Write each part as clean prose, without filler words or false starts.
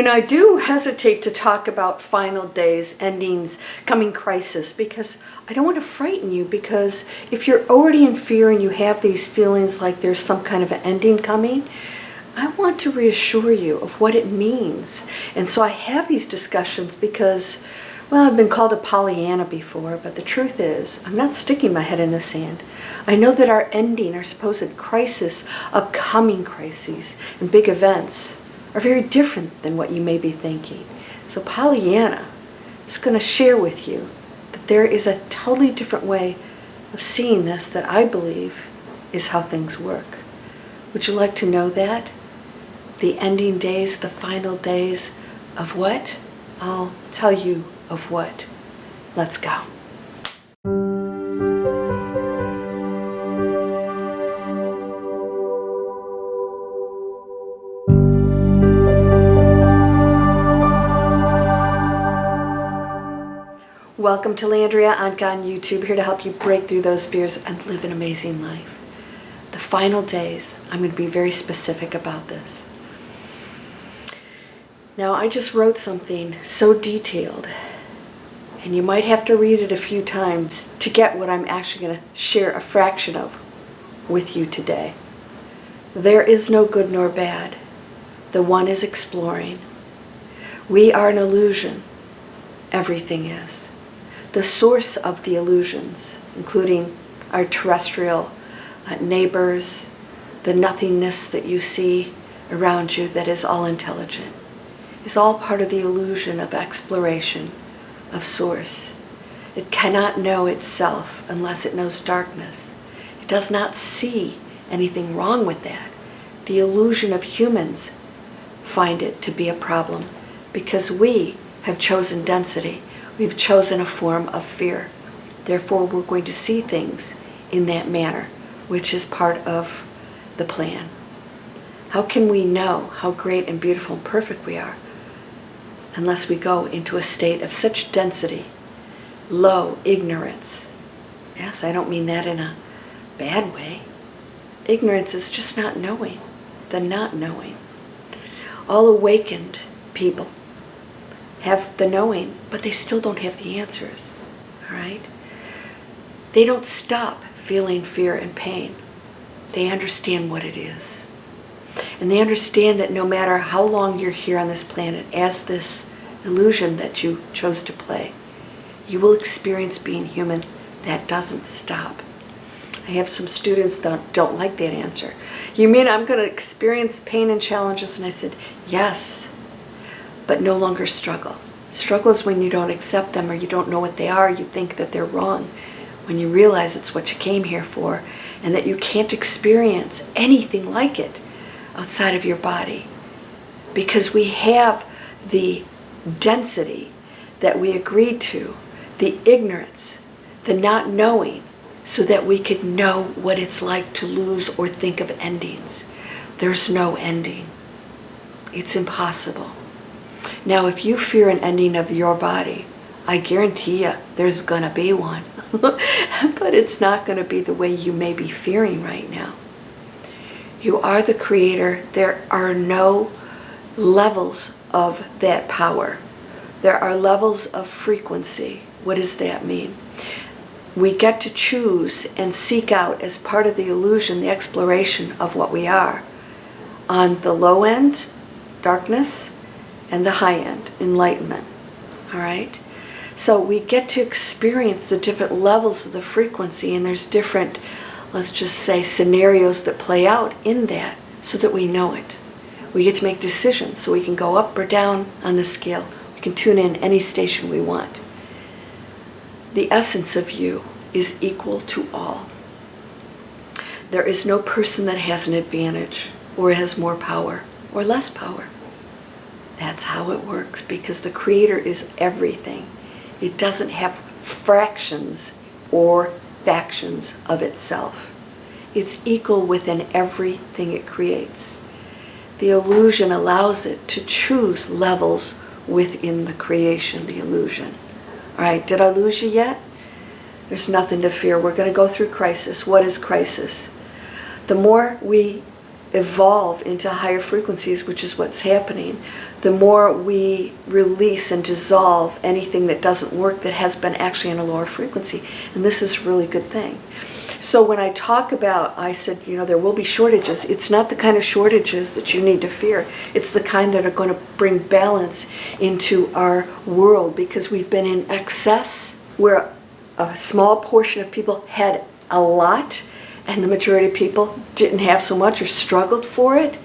I do hesitate to talk about final days, endings, coming crisis, because I don't want to frighten you, because if you're already in fear and you have these feelings like there's some kind of an ending coming, I want to reassure you of what it means. And so I have these discussions because, well, I've been called a Pollyanna before, but the truth is, I'm not sticking my head in the sand. I know that our ending, our supposed crisis, upcoming crises, and big events are very different than what you may be thinking. So Pollyanna is going to share with you that there is a totally different way of seeing this that I believe is how things work. Would you like to know that? The ending days, the final days of what? I'll tell you of what. Let's go. Welcome to Landria Onkka on YouTube, here to help you break through those fears and live an amazing life. The final days, I'm going to be very specific about this. Now, I just wrote something so detailed, and you might have to read it a few times to get what I'm actually going to share a fraction of with you today. There is no good nor bad. The one is exploring. We are an illusion. Everything is. The source of the illusions, including our terrestrial neighbors, the nothingness that you see around you that is all intelligent, is all part of the illusion of exploration, of source. It cannot know itself unless it knows darkness. It does not see anything wrong with that. The illusion of humans find it to be a problem because we have chosen density. We've chosen a form of fear. Therefore, we're going to see things in that manner, which is part of the plan. How can we know how great and beautiful and perfect we are unless we go into a state of such density, low ignorance? Yes, I don't mean that in a bad way. Ignorance is just not knowing, the not knowing. All awakened people have the knowing, but they still don't have the answers, all right? They don't stop feeling fear and pain. They understand what it is. And they understand that no matter how long you're here on this planet as this illusion that you chose to play, you will experience being human. That doesn't stop. I have some students that don't like that answer. You mean I'm going to experience pain and challenges? And I said, yes, but no longer struggle. Struggle is when you don't accept them or you don't know what they are. You think that they're wrong. When you realize it's what you came here for and that you can't experience anything like it outside of your body. Because we have the density that we agreed to, the ignorance, the not knowing, so that we could know what it's like to lose or think of endings. There's no ending. It's impossible. Now, if you fear an ending of your body, I guarantee you there's going to be one. But it's not going to be the way you may be fearing right now. You are the creator. There are no levels of that power. There are levels of frequency. What does that mean? We get to choose and seek out as part of the illusion, the exploration of what we are. On the low end, darkness, and the high end, enlightenment. All right? So we get to experience the different levels of the frequency, and there's different, let's just say, scenarios that play out in that so that we know it. We get to make decisions so we can go up or down on the scale. We can tune in any station we want. The essence of you is equal to all. There is no person that has an advantage or has more power or less power. That's how it works, because the Creator is everything. It doesn't have fractions or factions of itself. It's equal within everything it creates. The illusion allows it to choose levels within the creation, the illusion. All right, did I lose you yet? There's nothing to fear. We're going to go through crisis. What is crisis? The more we evolve into higher frequencies, which is what's happening, the more we release and dissolve anything that doesn't work that has been actually in a lower frequency. And this is a really good thing. So when I talk about, I said, there will be shortages. It's not the kind of shortages that you need to fear. It's the kind that are going to bring balance into our world, because we've been in excess where a small portion of people had a lot and the majority of people didn't have so much or struggled for it.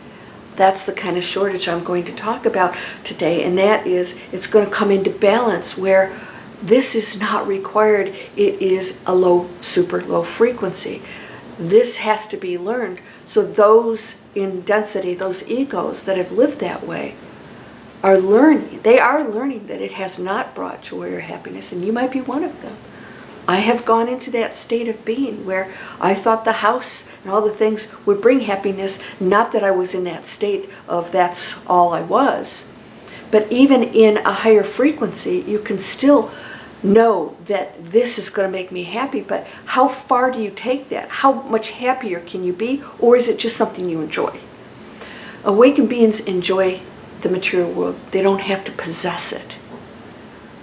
That's the kind of shortage I'm going to talk about today, and that is, it's going to come into balance where this is not required. It is a low, super low frequency. This has to be learned. So those in density, those egos that have lived that way, are learning. They are learning that it has not brought joy or happiness, and you might be one of them. I have gone into that state of being where I thought the house and all the things would bring happiness, not that I was in that state of that's all I was. But even in a higher frequency, you can still know that this is going to make me happy, but how far do you take that? How much happier can you be? Or is it just something you enjoy? Awakened beings enjoy the material world. They don't have to possess it.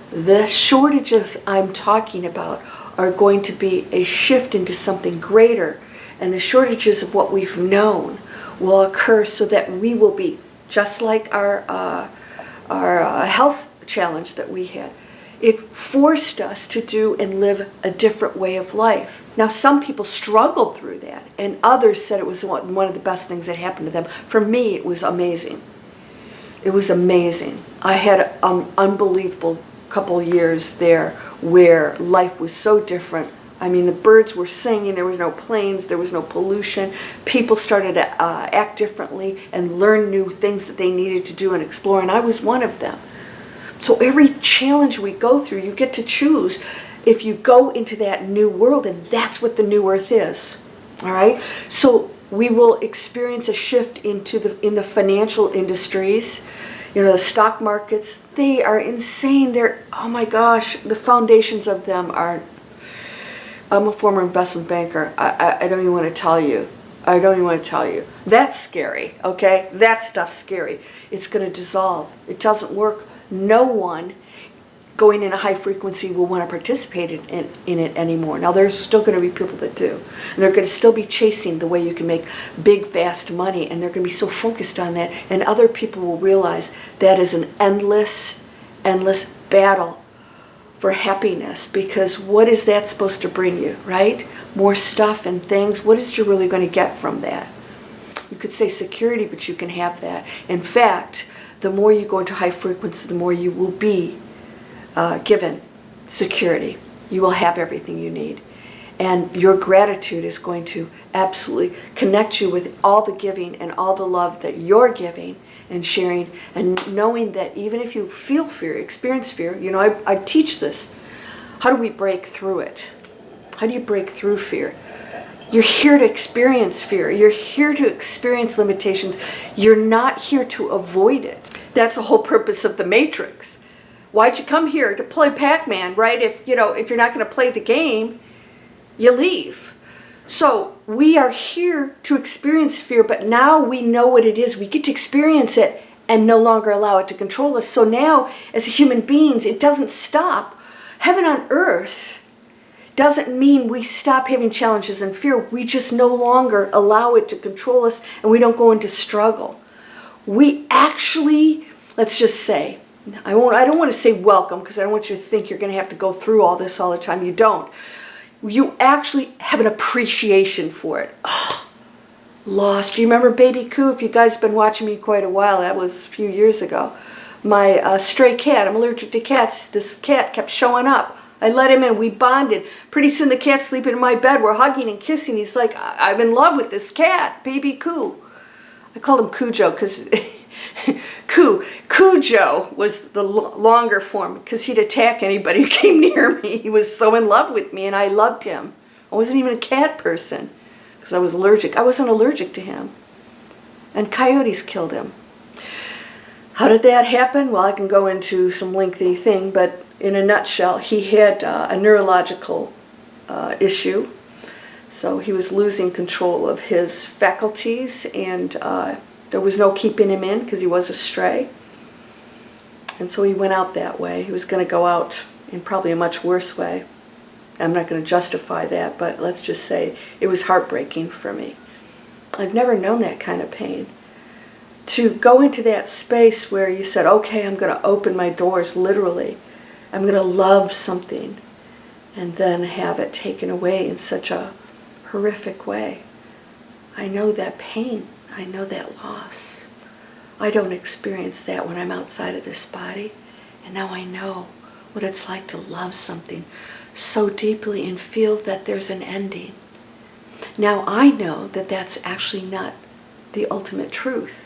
The shortages I'm talking about are going to be a shift into something greater, and the shortages of what we've known will occur so that we will be just like our health challenge that we had. It forced us to do and live a different way of life. Now, some people struggled through that, and others said it was one of the best things that happened to them. For me, it was amazing. It was amazing. I had an unbelievable couple years there where life was so different. I mean, the birds were singing, there was no planes, there was no pollution. People started to act differently and learn new things that they needed to do and explore, and I was one of them. So every challenge we go through, you get to choose if you go into that new world, and that's what the new earth is. All right? So we will experience a shift in the financial industries. The stock markets, they are insane. Oh my gosh, the foundations of them are, I'm a former investment banker. I don't even want to tell you. I don't even want to tell you. That's scary, okay? That stuff's scary. It's going to dissolve. It doesn't work. No one going in a high frequency will want to participate in it anymore. Now, there's still going to be people that do. And they're going to still be chasing the way you can make big, fast money, and they're going to be so focused on that. And other people will realize that is an endless, endless battle for happiness, because what is that supposed to bring you, right? More stuff and things. What is you really going to get from that? You could say security, but you can have that. In fact, the more you go into high frequency, the more you will be given security. You will have everything you need. And your gratitude is going to absolutely connect you with all the giving and all the love that you're giving and sharing, and knowing that even if you feel fear, experience fear, I teach this. How do we break through it? How do you break through fear? You're here to experience fear. You're here to experience limitations. You're not here to avoid it. That's the whole purpose of the Matrix. Why'd you come here? To play Pac-Man, right? If you're not going to play the game, you leave. So we are here to experience fear, but now we know what it is. We get to experience it and no longer allow it to control us. So now, as human beings, it doesn't stop. Heaven on earth doesn't mean we stop having challenges and fear. We just no longer allow it to control us, and we don't go into struggle. We actually, let's just say, I don't want to say welcome, because I don't want you to think you're going to have to go through all this all the time. You don't. You actually have an appreciation for it. Oh, lost. Do you remember Baby Coo? If you guys have been watching me quite a while, that was a few years ago. My stray cat, I'm allergic to cats. This cat kept showing up. I let him in. We bonded. Pretty soon the cat's sleeping in my bed. We're hugging and kissing. He's like, I'm in love with this cat, Baby Coo. I called him Cujo because Cujo was the longer form, because he'd attack anybody who came near me. He was so in love with me, and I loved him. I wasn't even a cat person because I was allergic. I wasn't allergic to him. And coyotes killed him. How did that happen? Well, I can go into some lengthy thing, but in a nutshell, he had a neurological issue So he was losing control of his faculties, and there was no keeping him in because he was a stray. And so he went out that way. He was going to go out in probably a much worse way. I'm not going to justify that, but let's just say it was heartbreaking for me. I've never known that kind of pain. To go into that space where you said, okay, I'm going to open my doors, literally. I'm going to love something, and then have it taken away in such a horrific way. I know that pain. I know that loss. I don't experience that when I'm outside of this body, and now I know what it's like to love something so deeply and feel that there's an ending. Now I know that that's actually not the ultimate truth,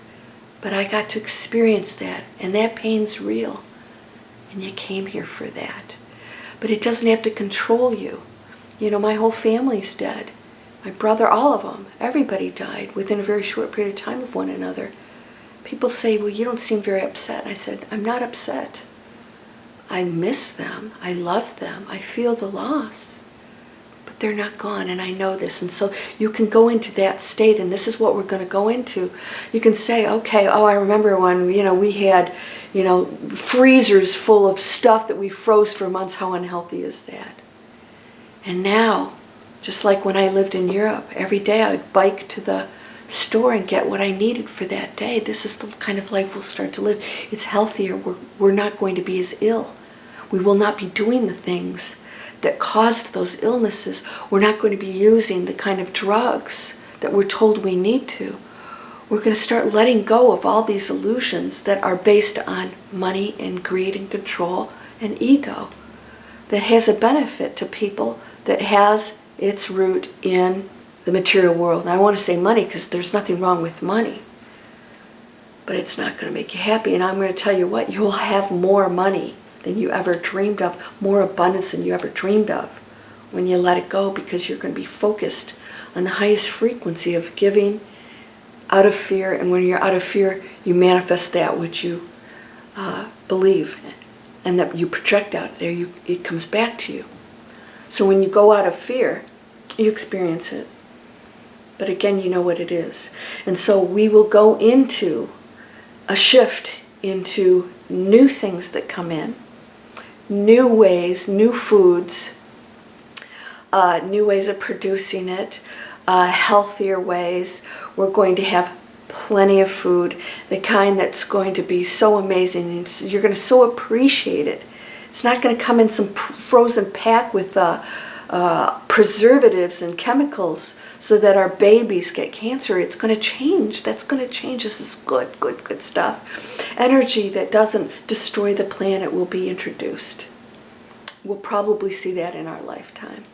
but I got to experience that, and that pain's real, and you came here for that. But it doesn't have to control you. You know, my whole family's dead. My brother, all of them, everybody died within a very short period of time of one another. People say, well, you don't seem very upset. And I said, I'm not upset. I miss them. I love them. I feel the loss. But they're not gone, and I know this. And so you can go into that state, and this is what we're going to go into. You can say, okay, oh, I remember when, we had, freezers full of stuff that we froze for months. How unhealthy is that? And now, just like when I lived in Europe, every day I would bike to the store and get what I needed for that day. This is the kind of life we'll start to live. It's healthier. We're not going to be as ill. We will not be doing the things that caused those illnesses. We're not going to be using the kind of drugs that we're told we need to. We're going to start letting go of all these illusions that are based on money and greed and control and ego, that has a benefit to people, that has its root in the material world. And I want to say money because there's nothing wrong with money, but it's not going to make you happy. And I'm going to tell you what, you'll have more money than you ever dreamed of, more abundance than you ever dreamed of when you let it go, because you're going to be focused on the highest frequency of giving out of fear. And when you're out of fear, you manifest that which you believe and that you project out there. It comes back to you. So when you go out of fear, you experience it. But again, you know what it is. And so we will go into a shift into new things that come in, new ways, new foods, new ways of producing it, healthier ways. We're going to have plenty of food, the kind that's going to be so amazing. You're going to so appreciate it. It's not going to come in some frozen pack with preservatives and chemicals so that our babies get cancer. It's going to change. That's going to change. This is good, good, good stuff. Energy that doesn't destroy the planet will be introduced. We'll probably see that in our lifetime.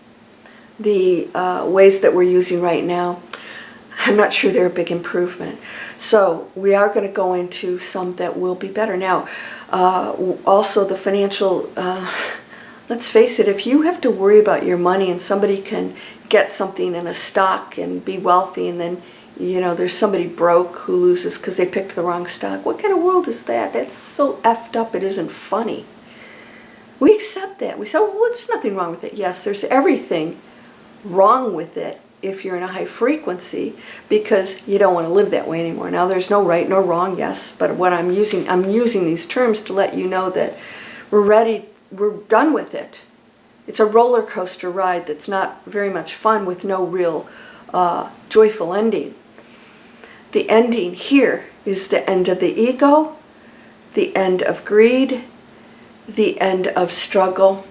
The ways that we're using right now, I'm not sure they're a big improvement. So we are going to go into some that will be better. Now, also the financial, let's face it, if you have to worry about your money and somebody can get something in a stock and be wealthy, and then, there's somebody broke who loses because they picked the wrong stock. What kind of world is that? That's so effed up, it isn't funny. We accept that. We say, well, there's nothing wrong with it. Yes, there's everything wrong with it if you're in a high frequency, because you don't want to live that way anymore. Now, there's no right nor wrong, yes, but what I'm using these terms to let you know that we're ready, we're done with it. It's a roller coaster ride that's not very much fun with no real joyful ending. The ending here is the end of the ego, the end of greed, the end of struggle.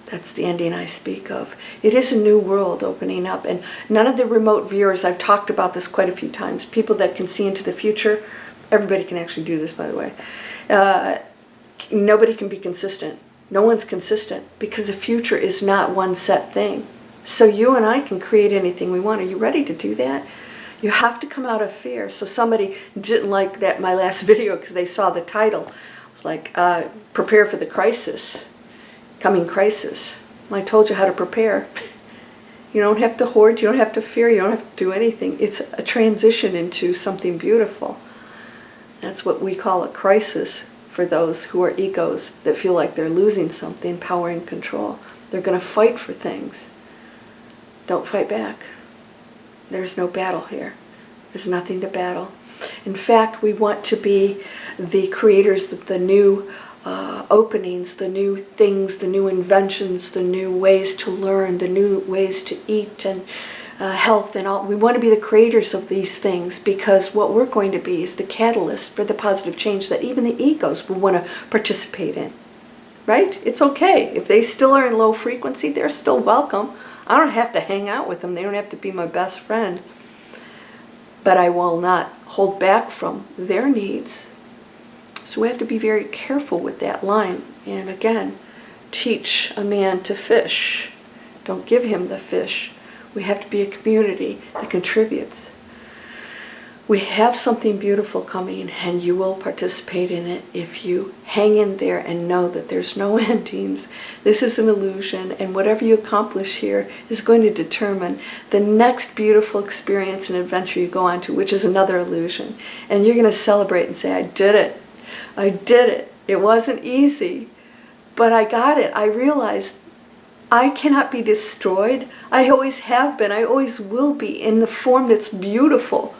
That's the ending I speak of. It is a new world opening up, and none of the remote viewers, I've talked about this quite a few times, people that can see into the future, everybody can actually do this, by the way. Nobody can be consistent. No one's consistent, because the future is not one set thing. So you and I can create anything we want. Are you ready to do that? You have to come out of fear. So somebody didn't like that my last video because they saw the title. It's like, prepare for the crisis. Coming crisis. I told you how to prepare. You don't have to hoard, you don't have to fear, you don't have to do anything. It's a transition into something beautiful. That's what we call a crisis for those who are egos that feel like they're losing something, power and control. They're going to fight for things Don't fight back. There's no battle here. There's nothing to battle. In fact, we want to be the creators of the new openings, the new things, the new inventions, the new ways to learn, the new ways to eat and health and all. We want to be the creators of these things, because what we're going to be is the catalyst for the positive change that even the egos will want to participate in. Right? It's okay. If they still are in low frequency, they're still welcome. I don't have to hang out with them. They don't have to be my best friend. But I will not hold back from their needs. So we have to be very careful with that line. And again, teach a man to fish. Don't give him the fish. We have to be a community that contributes. We have something beautiful coming, and you will participate in it if you hang in there and know that there's no endings. This is an illusion, and whatever you accomplish here is going to determine the next beautiful experience and adventure you go on to, which is another illusion. And you're going to celebrate and say, I did it. I did it. It wasn't easy, but I got it. I realized I cannot be destroyed. I always have been. I always will be in the form that's beautiful.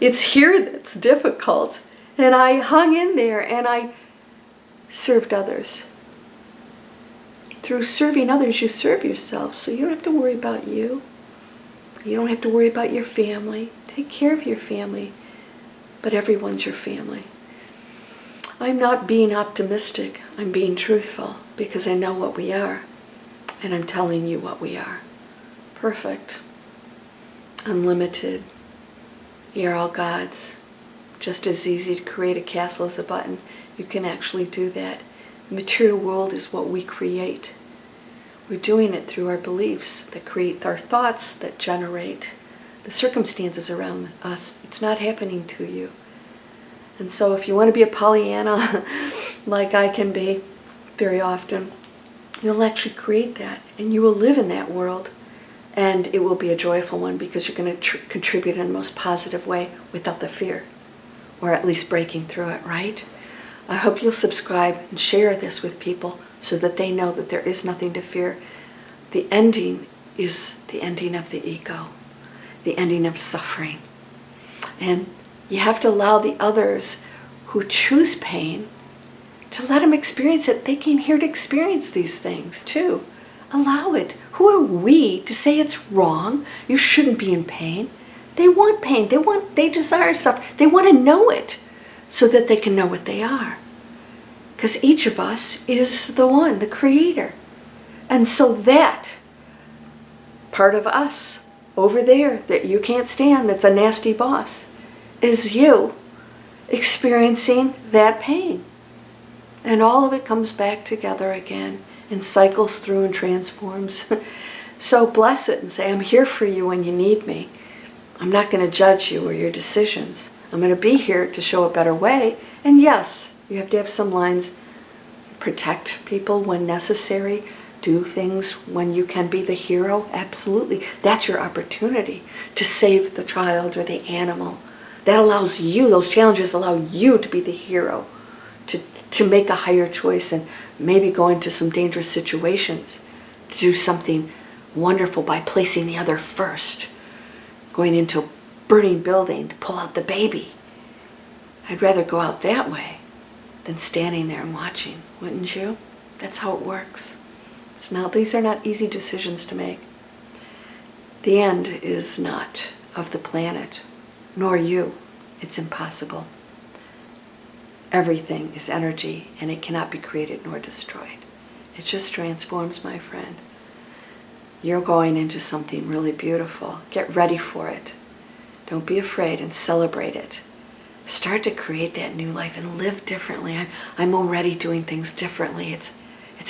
It's here that's difficult. And I hung in there and I served others. Through serving others, you serve yourself. So you don't have to worry about you. You don't have to worry about your family. Take care of your family. But everyone's your family. I'm not being optimistic. I'm being truthful, because I know what we are. And I'm telling you what we are. Perfect. Unlimited. You're all gods. Just as easy to create a castle as a button. You can actually do that. The material world is what we create. We're doing it through our beliefs that create our thoughts, that generate the circumstances around us. It's not happening to you. And so if you want to be a Pollyanna, like I can be very often, you'll actually create that, and you will live in that world. And it will be a joyful one, because you're going to contribute in the most positive way without the fear, or at least breaking through it, right? I hope you'll subscribe and share this with people so that they know that there is nothing to fear. The ending is the ending of the ego, the ending of suffering. And you have to allow the others who choose pain to let them experience it. They came here to experience these things too. Allow it. Who are we to say it's wrong? You shouldn't be in pain. They want pain. They desire stuff. They want to know it so that they can know what they are. Because each of us is the one, the creator. And so that part of us over there that you can't stand, that's a nasty boss, is you experiencing that pain. And all of it comes back together again and cycles through and transforms. So bless it and say, I'm here for you when you need me. I'm not going to judge you or your decisions. I'm going to be here to show a better way. And yes, you have to have some lines. Protect people when necessary. Do things when you can be the hero. Absolutely. That's your opportunity to save the child or the animal. That allows you, those challenges allow you to be the hero. To make a higher choice and maybe go into some dangerous situations, to do something wonderful by placing the other first, going into a burning building to pull out the baby. I'd rather go out that way than standing there and watching, wouldn't you? That's how it works. These are not easy decisions to make. The end is not of the planet, nor you. It's impossible. Everything is energy, and it cannot be created nor destroyed. It just transforms, my friend. You're going into something really beautiful. Get ready for it. Don't be afraid, and celebrate it. Start to create that new life and live differently. I'm already doing things differently. It's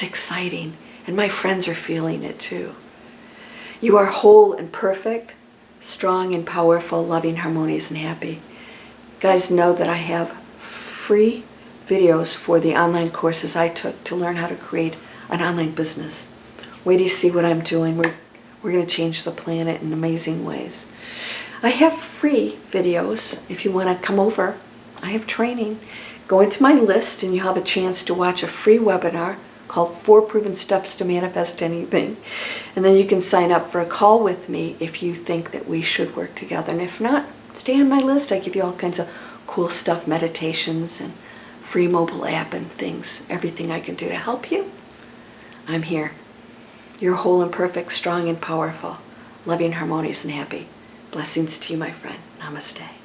exciting, and my friends are feeling it too. You are whole and perfect, strong and powerful, loving, harmonious, and happy. Guys, know that I have free videos for the online courses I took to learn how to create an online business. Wait till you see what I'm doing. We're going to change the planet in amazing ways. I have free videos if you want to come over. I have training. Go into my list and you'll have a chance to watch a free webinar called 4 Proven Steps to Manifest Anything. And then you can sign up for a call with me if you think that we should work together. And if not, stay on my list. I give you all kinds of cool stuff, meditations and free mobile app and things, everything I can do to help you. I'm here. You're whole and perfect, strong and powerful, loving, harmonious, and happy. Blessings to you, my friend. Namaste.